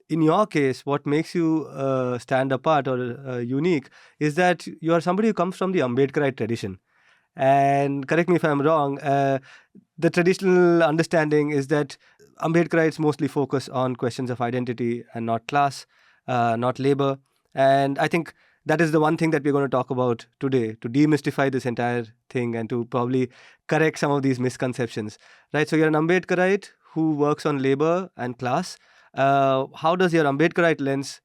in your case, what makes you stand apart or unique is that you are somebody who comes from the Ambedkarite tradition. And correct me if I'm wrong, the traditional understanding is that Ambedkarites mostly focus on questions of identity and not class, not labor. And I think that is the one thing that we're going to talk about today, to demystify this entire thing and to probably correct some of these misconceptions. Right? So you're an Ambedkarite who works on labor and class. How does your Ambedkarite lens,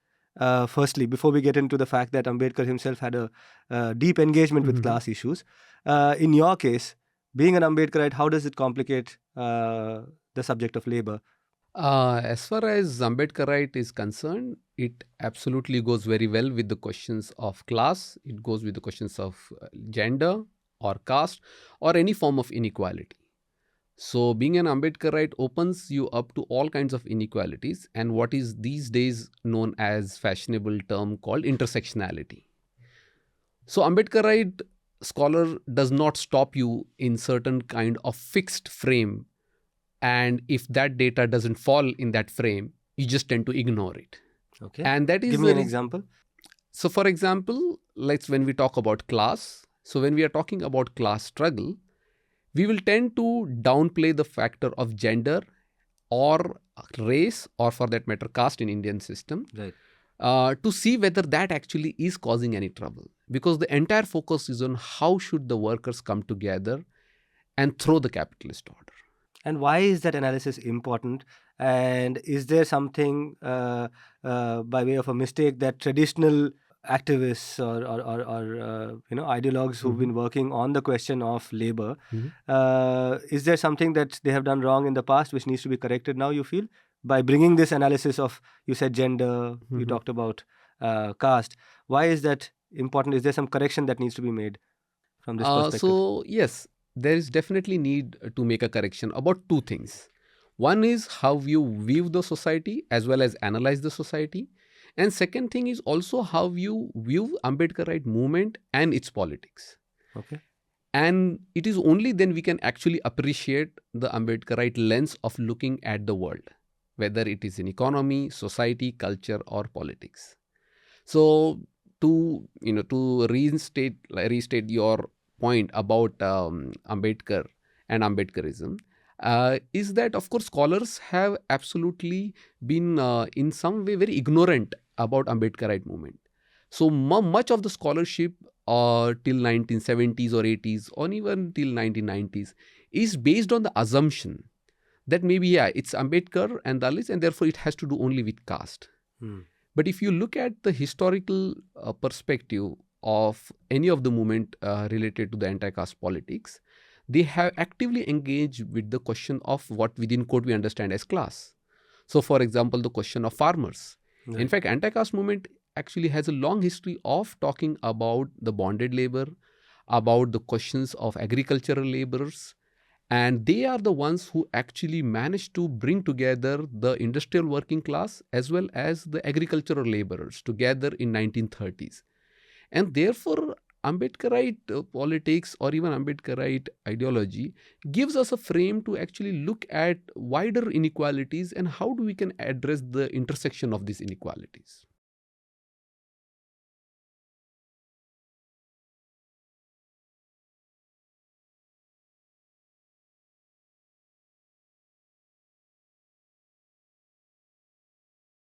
firstly, before we get into the fact that Ambedkar himself had a deep engagement with class issues, in your case, being an Ambedkarite, how does it complicate the subject of labor? As far as Ambedkarite is concerned, it absolutely goes very well with the questions of class. It goes with the questions of gender or caste or any form of inequality. So being an Ambedkarite opens you up to all kinds of inequalities and what is these days known as fashionable term called intersectionality. So Ambedkarite scholar does not stop you in certain kind of fixed frame, and if that data doesn't fall in that frame, you just tend to ignore it. Okay. And that is Give me an example. So for example, let's when we talk about class, so when we are talking about class struggle, we will tend to downplay the factor of gender or race or for that matter caste in Indian system. Right. To see whether that actually is causing any trouble, because the entire focus is on how should the workers come together and throw the capitalist order. And why is that analysis important? And is there something by way of a mistake that traditional activists or ideologues who've been working on the question of labor, is there something that they have done wrong in the past which needs to be corrected now, you feel? By bringing this analysis of, you said gender, you talked about caste. Why is that important? Is there some correction that needs to be made from this perspective? So yes, there is definitely need to make a correction about two things. One is how you view the society as well as analyze the society. And second thing is also how you view Ambedkarite movement and its politics. Okay. And it is only then we can actually appreciate the Ambedkarite lens of looking at the world, whether it is in economy, society, culture, or politics. So to restate your point about Ambedkar and Ambedkarism, is that of course scholars have absolutely been in some way very ignorant about Ambedkarite movement. So much of the scholarship till 1970s or 80s or even till 1990s is based on the assumption that maybe it's Ambedkar and Dalits and therefore it has to do only with caste. But if you look at the historical perspective of any of the movement related to the anti-caste politics, they have actively engaged with the question of what within quote we understand as class. So for example, the question of farmers. Right. In fact, anti-caste movement actually has a long history of talking about the bonded labor, about the questions of agricultural laborers, and they are the ones who actually managed to bring together the industrial working class as well as the agricultural laborers together in 1930s. And therefore, Ambedkarite politics or even Ambedkarite ideology gives us a frame to actually look at wider inequalities and how do we can address the intersection of these inequalities.